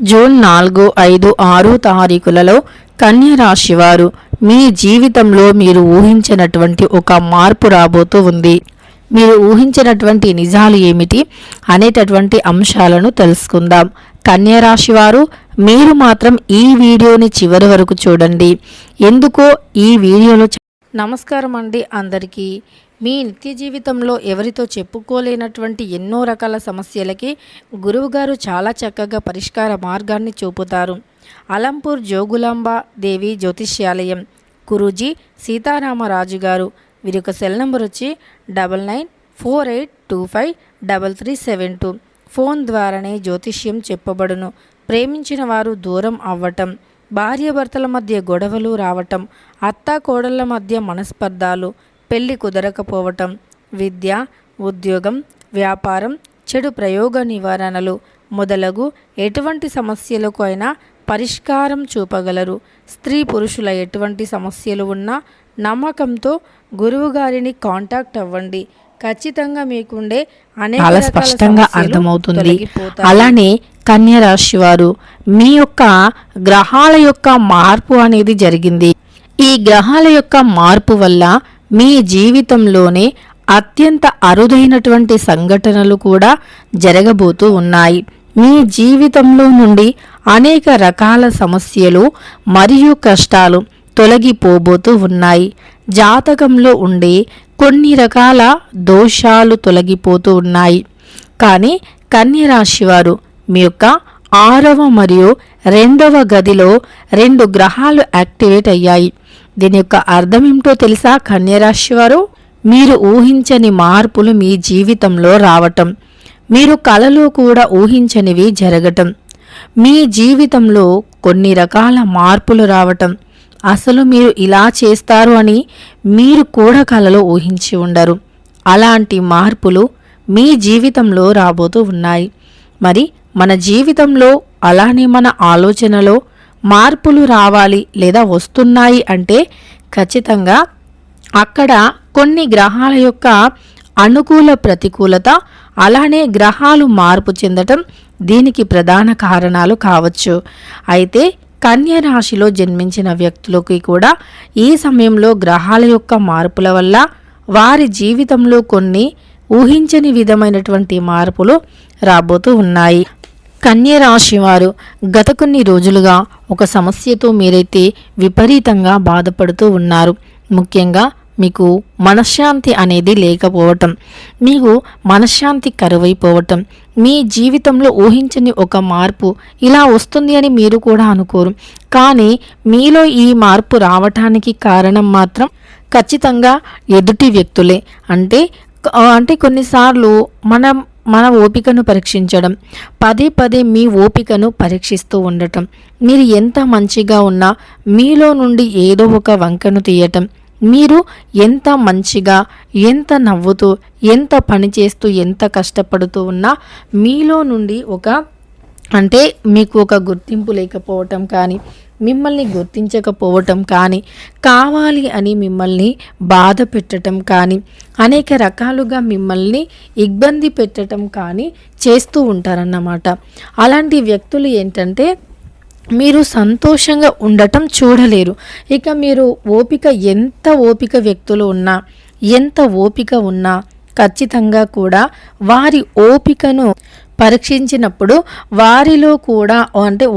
June 4, 5, 6 తారీఖులలో కన్య రాశి వారు మీ జీవితంలో మీరు ఊహించినటువంటి ఒక మార్పు రాబోతూ ఉంది. మీరు ఊహించినటువంటి నిజాలు ఏమిటి అనేటటువంటి అంశాలను తెలుసుకుందాం. కన్య రాశి వారు మీరు మాత్రం ఈ వీడియోని చివరి వరకు చూడండి. ఎందుకో ఈ వీడియోలో నమస్కారం అండి అందరికీ. మీ నిత్య జీవితంలో ఎవరితో చెప్పుకోలేనటువంటి ఎన్నో రకాల సమస్యలకి గురువుగారు చాలా చక్కగా పరిష్కార మార్గాన్ని చూపుతారు. అలంపూర్ జోగులాంబ దేవి జ్యోతిష్యాలయం గురూజీ సీతారామరాజు గారు. వీరి యొక్క సెల్ నెంబర్ వచ్చి 9948253372. ఫోన్ ద్వారానే జ్యోతిష్యం చెప్పబడును. ప్రేమించిన వారు దూరం అవ్వటం, భార్యాభర్తల మధ్య గొడవలు రావటం, అత్తా కోడళ్ల మధ్య మనస్పర్ధాలు, పెళ్లి కుదరకపోవటం, విద్య, ఉద్యోగం, వ్యాపారం, చెడు ప్రయోగ నివారణలు మొదలగు ఎటువంటి సమస్యలకు అయినా పరిష్కారం చూపగలరు. స్త్రీ పురుషుల ఎటువంటి సమస్యలు ఉన్నా నమ్మకంతో గురువుగారిని కాంటాక్ట్ అవ్వండి. ఖచ్చితంగా మీకుండే చాలా స్పష్టంగా అర్థమవుతుంది. అలానే కన్య రాశి వారు మీ యొక్క గ్రహాల యొక్క మార్పు అనేది జరిగింది. ఈ గ్రహాల యొక్క మార్పు వల్ల మీ జీవితంలోనే అత్యంత అరుదైనటువంటి సంఘటనలు కూడా జరగబోతూ ఉన్నాయి. మీ జీవితంలో నుండి అనేక రకాల సమస్యలు మరియు కష్టాలు తొలగిపోబోతూ ఉన్నాయి. జాతకంలో ఉండే కొన్ని రకాల దోషాలు తొలగిపోతూ ఉన్నాయి. కానీ కన్య రాశి వారు మీ యొక్క 6వ మరియు 2వ గదిలో 2 గ్రహాలు యాక్టివేట్ అయ్యాయి. దీని యొక్క అర్థం ఏమిటో తెలుసా? కన్యరాశి వారు మీరు ఊహించని మార్పులు మీ జీవితంలో రావటం, మీరు కలలో కూడా ఊహించనివి జరగటం, మీ జీవితంలో కొన్ని రకాల మార్పులు రావటం, అసలు మీరు ఇలా చేస్తారు అని మీరు కూడా కలలో ఊహించి ఉండరు. అలాంటి మార్పులు మీ జీవితంలో రాబోతూ ఉన్నాయి. మరి మన జీవితంలో అలానే మన ఆలోచనలో మార్పులు రావాలి లేదా వస్తున్నాయి అంటే ఖచ్చితంగా అక్కడ కొన్ని గ్రహాల యొక్క అనుకూల ప్రతికూలత, అలానే గ్రహాలు మార్పు చెందటం దీనికి ప్రధాన కారణాలు కావచ్చు. అయితే కన్య రాశిలో జన్మించిన వ్యక్తులకి కూడా ఈ సమయంలో గ్రహాల యొక్క మార్పుల వల్ల వారి జీవితంలో కొన్ని ఊహించని విధమైనటువంటి మార్పులు రాబోతూ ఉన్నాయి. కన్య రాశి వారు గత కొన్ని రోజులుగా ఒక సమస్యతో మీరైతే విపరీతంగా బాధపడుతూ ఉన్నారు. ముఖ్యంగా మీకు మనశ్శాంతి అనేది లేకపోవటం, మీకు మనశ్శాంతి కరువైపోవటం, మీ జీవితంలో ఊహించని ఒక మార్పు ఇలా వస్తుంది అని మీరు కూడా అనుకోరు. కానీ మీలో ఈ మార్పు రావటానికి కారణం మాత్రం ఖచ్చితంగా ఎదుటి వ్యక్తులే. అంటే కొన్నిసార్లు మన ఓపికను పరీక్షించడం, పదే పదే మీ ఓపికను పరీక్షిస్తూ ఉండటం, మీరు ఎంత మంచిగా ఉన్నా మీలో నుండి ఏదో ఒక వంకను తీయటం, మీరు ఎంత మంచిగా, ఎంత నవ్వుతూ, ఎంత పని చేస్తూ, ఎంత కష్టపడుతూ ఉన్నా మీలో నుండి మీకు ఒక గుర్తింపు లేకపోవటం కానీ, మిమ్మల్ని గుర్తించకపోవటం కానీ, కావాలి అని మిమ్మల్ని బాధ పెట్టడం కానీ, అనేక రకాలుగా మిమ్మల్ని ఇబ్బంది పెట్టడం కానీ చేస్తూ ఉంటారన్నమాట. అలాంటి వ్యక్తులు ఏంటంటే మీరు సంతోషంగా ఉండటం చూడలేరు. ఇక మీరు ఎంత ఓపిక వ్యక్తులు ఉన్నా, ఎంత ఓపిక ఉన్నా ఖచ్చితంగా కూడా వారి ఓపికను పరీక్షించినప్పుడు వారిలో కూడా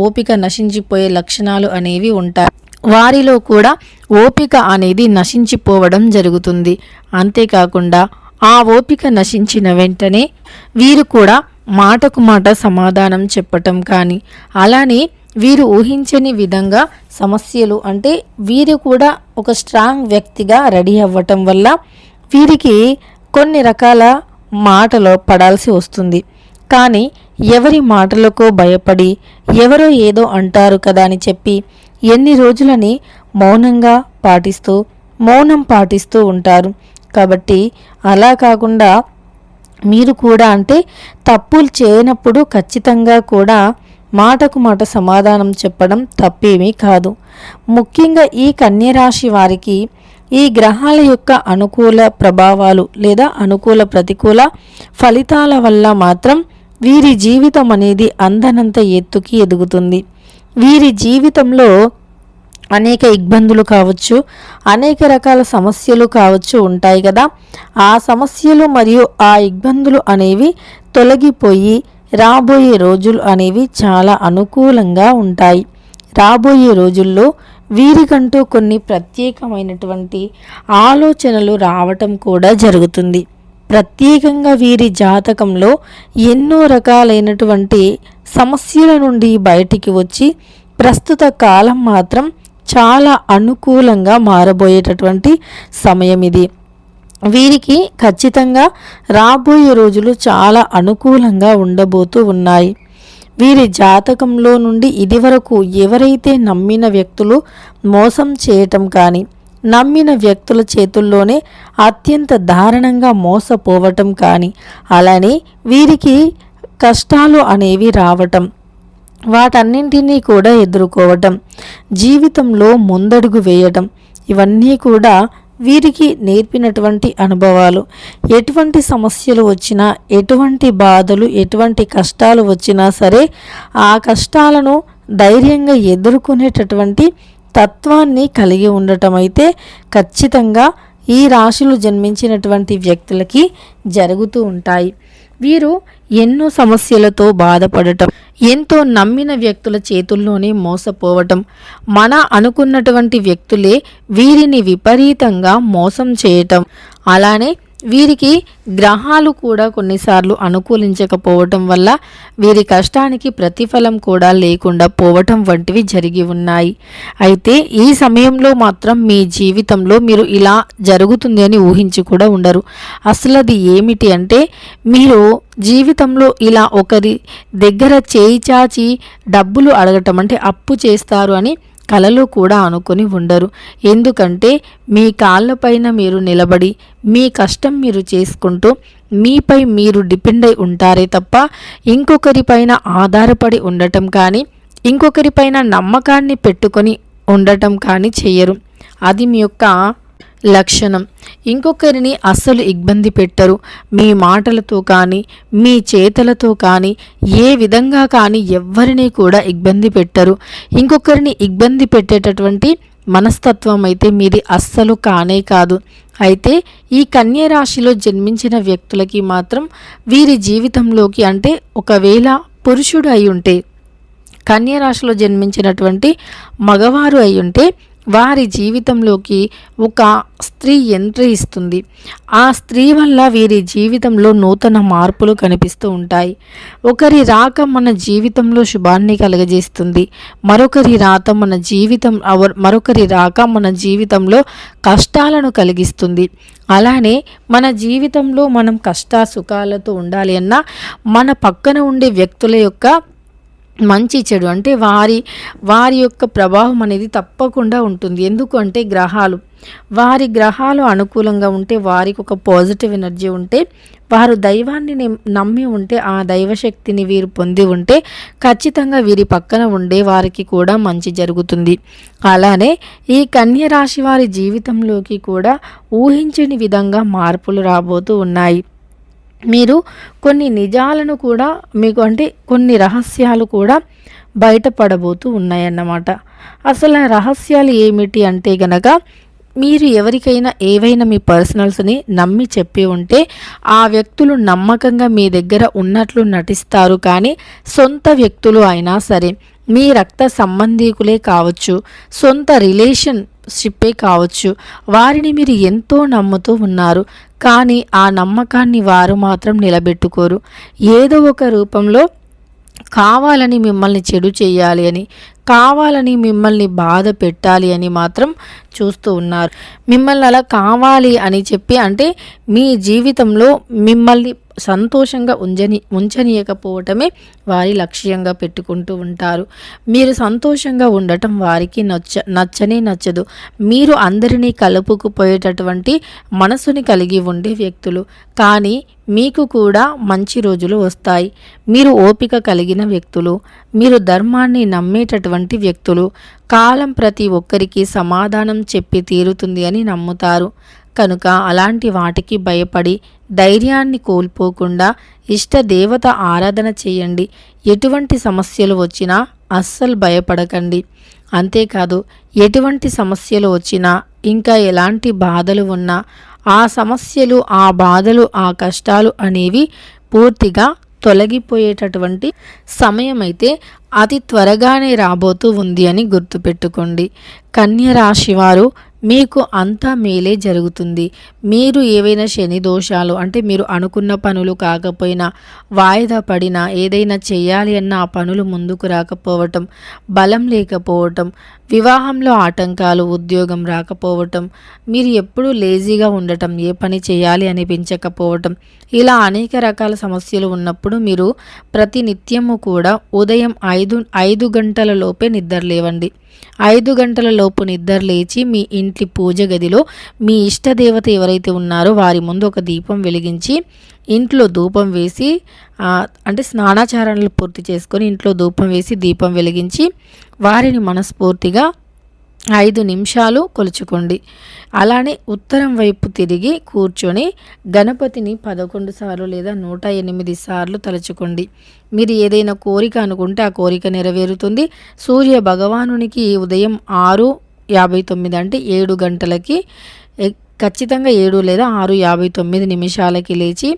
ఓపిక నశించిపోయే లక్షణాలు అనేవి ఉంటాయి. వారిలో కూడా ఓపిక అనేది నశించిపోవడం జరుగుతుంది. అంతేకాకుండా ఆ ఓపిక నశించిన వెంటనే వీరు కూడా మాటకు మాట సమాధానం చెప్పటం కానీ, అలానే వీరు ఊహించని విధంగా సమస్యలు వీరు కూడా ఒక స్ట్రాంగ్ వ్యక్తిగా రెడీ అవ్వటం వల్ల వీరికి కొన్ని రకాల మాటలో పడాల్సి వస్తుంది. కానీ ఎవరి మాటలకో భయపడి, ఎవరో ఏదో అంటారు కదా అని చెప్పి ఎన్ని రోజులని మౌనం పాటిస్తూ ఉంటారు. కాబట్టి అలా కాకుండా మీరు కూడా తప్పులు చేయనప్పుడు ఖచ్చితంగా కూడా మాటకు మాట సమాధానం చెప్పడం తప్పేమీ కాదు. ముఖ్యంగా ఈ కన్య రాశి వారికి ఈ గ్రహాల యొక్క అనుకూల ప్రభావాలు లేదా అనుకూల ప్రతికూల ఫలితాల వల్ల మాత్రం వీరి జీవితం అనేది అందనంత ఎత్తుకి ఎదుగుతుంది. వీరి జీవితంలో అనేక ఇబ్బందులు కావచ్చు, అనేక రకాల సమస్యలు కావచ్చు ఉంటాయి కదా. ఆ సమస్యలు మరియు ఆ ఇబ్బందులు అనేవి తొలగిపోయి రాబోయే రోజులు అనేవి చాలా అనుకూలంగా ఉంటాయి. రాబోయే రోజుల్లో వీరికంటూ కొన్ని ప్రత్యేకమైనటువంటి ఆలోచనలు రావటం కూడా జరుగుతుంది. ప్రత్యేకంగా వీరి జాతకంలో ఎన్నో రకాలైనటువంటి సమస్యల నుండి బయటికి వచ్చి ప్రస్తుత కాలం మాత్రం చాలా అనుకూలంగా మారబోయేటటువంటి సమయం ఇది. వీరికి ఖచ్చితంగా రాబోయే రోజులు చాలా అనుకూలంగా ఉండబోతూ ఉన్నాయి. వీరి జాతకంలో నుండి ఇదివరకు ఎవరైతే నమ్మిన వ్యక్తులు మోసం చేయటం కానీ, నమ్మిన వ్యక్తుల చేతుల్లోనే అత్యంత దారుణంగా మోసపోవటం కానీ, అలానే వీరికి కష్టాలు అనేవి రావటం, వాటన్నింటినీ కూడా ఎదుర్కోవటం, జీవితంలో ముందడుగు వేయటం, ఇవన్నీ కూడా వీరికి నేర్పినటువంటి అనుభవాలు. ఎటువంటి సమస్యలు వచ్చినా, ఎటువంటి బాధలు, ఎటువంటి కష్టాలు వచ్చినా సరే ఆ కష్టాలను ధైర్యంగా ఎదుర్కొనేటటువంటి తత్వాన్ని కలిగి ఉండటం అయితే ఖచ్చితంగా ఈ రాశిలో జన్మించినటువంటి వ్యక్తులకి జరుగుతూ ఉంటాయి. వీరు ఎన్నో సమస్యలతో బాధపడటం, ఎంతో నమ్మిన వ్యక్తుల చేతుల్లోనే మోసపోవటం, మన అనుకున్నటువంటి వ్యక్తులే వీరిని విపరీతంగా మోసం చేయటం, అలానే వీరికి గ్రహాలు కూడా కొన్నిసార్లు అనుకూలించకపోవటం వల్ల వీరి కష్టానికి ప్రతిఫలం కూడా లేకుండా పోవటం వంటివి జరిగి ఉన్నాయి. అయితే ఈ సమయంలో మాత్రం మీ జీవితంలో మీరు ఇలా జరుగుతుంది అని ఊహించి కూడా ఉండరు. అసలు అది ఏమిటి అంటే, మీరు జీవితంలో ఇలా ఒకరి దగ్గర చేయి చాచి డబ్బులు అడగటం, అంటే అప్పు చేస్తారు అని కలలో కూడా అనుకొని ఉండరు. ఎందుకంటే మీ కాళ్ళపైన మీరు నిలబడి మీ కష్టం మీరు చేసుకుంటూ మీపై మీరు డిపెండ్ అయి ఉంటారే తప్ప ఇంకొకరిపైన ఆధారపడి ఉండటం కానీ, ఇంకొకరిపైన నమ్మకాన్ని పెట్టుకొని ఉండటం కానీ చెయ్యరు. అది మీ యొక్క లక్షణం. ఇంకొకరిని అస్సలు ఇబ్బంది పెట్టరు. మీ మాటలతో కానీ, మీ చేతలతో కానీ, ఏ విధంగా కానీ ఎవ్వరిని కూడా ఇబ్బంది పెట్టరు. ఇంకొకరిని ఇబ్బంది పెట్టేటటువంటి మనస్తత్వం అయితే మీది అస్సలు కానే కాదు. అయితే ఈ కన్య రాశిలో జన్మించిన వ్యక్తులకి మాత్రం వీరి జీవితంలోకి, అంటే ఒకవేళ పురుషుడు అయి ఉంటే, కన్య రాశిలో జన్మించినటువంటి మగవారు అయి ఉంటే వారి జీవితంలోకి ఒక స్త్రీ ఎంట్రీ ఇస్తుంది. ఆ స్త్రీ వల్ల వీరి జీవితంలో నూతన మార్పులు కనిపిస్తూ ఉంటాయి. ఒకరి రాక మన జీవితంలో శుభాన్ని కలుగజేస్తుంది. మరొకరి రాక మన జీవితంలో కష్టాలను కలిగిస్తుంది. అలానే మన జీవితంలో మనం కష్ట సుఖాలతో ఉండాలి అన్నా మన పక్కన ఉండే వ్యక్తుల యొక్క మంచి చెడు, అంటే వారి యొక్క ప్రభావం అనేది తప్పకుండా ఉంటుంది. ఎందుకు అంటే వారి గ్రహాలు అనుకూలంగా ఉంటే, వారికి ఒక పాజిటివ్ ఎనర్జీ ఉంటే, వారు దైవాన్ని నమ్మి ఉంటే, ఆ దైవశక్తిని వీరు పొంది ఉంటే ఖచ్చితంగా వీరి పక్కన ఉండే వారికి కూడా మంచి జరుగుతుంది. అలానే ఈ కన్య రాశి వారి జీవితంలోకి కూడా ఊహించని విధంగా మార్పులు రాబోతూ ఉన్నాయి. మీరు కొన్ని నిజాలను కూడా కొన్ని రహస్యాలు కూడా బయటపడబోతూ ఉన్నాయన్నమాట. అసలు ఆ రహస్యాలు ఏమిటి అంటే గనక, మీరు ఎవరికైనా ఏవైనా మీ పర్సనల్స్ని నమ్మి చెప్పి ఉంటే ఆ వ్యక్తులు నమ్మకంగా మీ దగ్గర ఉన్నట్లు నటిస్తారు. కానీ సొంత వ్యక్తులు అయినా సరే, మీ రక్త సంబంధీకులే కావచ్చు, సొంత రిలేషన్షిప్పే కావచ్చు, వారిని మీరు ఎంతో నమ్ముతూ ఉన్నారు. కానీ ఆ నమ్మకాన్ని వారు మాత్రం నిలబెట్టుకోరు. ఏదో ఒక రూపంలో కావాలని మిమ్మల్ని చెడు చేయాలి అని, కావాలని మిమ్మల్ని బాధ పెట్టాలి అని మాత్రం చూస్తూ ఉన్నారు. మిమ్మల్ని అలా కావాలి అని చెప్పి, అంటే మీ జీవితంలో మిమ్మల్ని సంతోషంగా ఉంచనీయకపోవటమే వారి లక్ష్యంగా పెట్టుకుంటూ ఉంటారు. మీరు సంతోషంగా ఉండటం వారికి నచ్చదు. మీరు అందరినీ కలుపుకుపోయేటటువంటి మనసుని కలిగి ఉండే వ్యక్తులు. కానీ మీకు కూడా మంచి రోజులు వస్తాయి. మీరు ఓపిక కలిగిన వ్యక్తులు, మీరు ధర్మాన్ని నమ్మేటటువంటి వ్యక్తులు. కాలం ప్రతి ఒక్కరికి సమాధానం చెప్పి తీరుతుంది అని నమ్ముతారు. కనుక అలాంటి వాటికి భయపడి ధైర్యాన్ని కోల్పోకుండా ఇష్ట దేవత ఆరాధన చేయండి. ఎటువంటి సమస్యలు వచ్చినా అస్సలు భయపడకండి. అంతేకాదు ఎటువంటి సమస్యలు వచ్చినా ఇంకా ఎలాంటి బాధలు ఉన్నా ఆ సమస్యలు, ఆ బాధలు, ఆ కష్టాలు అనేవి పూర్తిగా తొలగిపోయేటటువంటి సమయం అయితే అతి త్వరగానే రాబోతూ ఉంది అని గుర్తుపెట్టుకోండి. కన్య రాశి వారు మీకు అంతా మేలే జరుగుతుంది. మీరు ఏవైనా శని దోషాలు అంటే మీరు అనుకున్న పనులు కాకపోయినా, వాయిదా పడినా, ఏదైనా చేయాలి అన్న ఆ పనులు ముందుకు రాకపోవటం, బలం లేకపోవటం, వివాహంలో ఆటంకాలు, ఉద్యోగం రాకపోవటం, మీరు ఎప్పుడూ లేజీగా ఉండటం, ఏ పని చేయాలి అనిపించకపోవటం, ఇలా అనేక రకాల సమస్యలు ఉన్నప్పుడు మీరు ప్రతి నిత్యము కూడా ఉదయం 5 గంటల లోపే నిద్ర లేవండి. 5 గంటల లోపు నిద్ర లేచి మీ ఇంటి పూజ గదిలో మీ ఇష్టదేవత ఎవరైతే ఉన్నారో వారి ముందు ఒక దీపం వెలిగించి ఇంట్లో ధూపం వేసి అంటే స్నానాచారణలు పూర్తి చేసుకొని ఇంట్లో ధూపం వేసి దీపం వెలిగించి వారిని మనస్ఫూర్తిగా 5 నిమిషాలు కొలుచుకోండి. అలానే ఉత్తరం వైపు తిరిగి కూర్చొని గణపతిని 11 సార్లు లేదా 108 సార్లు తలుచుకోండి. మీరు ఏదైనా కోరిక అనుకుంటే ఆ కోరిక నెరవేరుతుంది. సూర్య భగవానునికి ఉదయం 6:59 అంటే 7 గంటలకి ఖచ్చితంగా 7 లేదా 6:59 నిమిషాలకి లేచి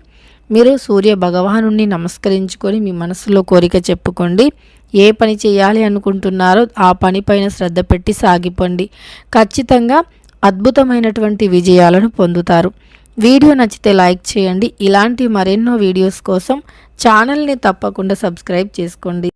మీరు సూర్య భగవాను నమస్కరించుకొని మీ మనసులో కోరిక చెప్పుకోండి. ఏ పని చేయాలి అనుకుంటున్నారో ఆ పనిపైన శ్రద్ధ పెట్టి సాగిపోండి. ఖచ్చితంగా అద్భుతమైనటువంటి విజయాలను పొందుతారు. వీడియో నచ్చితే లైక్ చేయండి. ఇలాంటి మరెన్నో వీడియోస్ కోసం ఛానల్ని తప్పకుండా సబ్స్క్రైబ్ చేసుకోండి.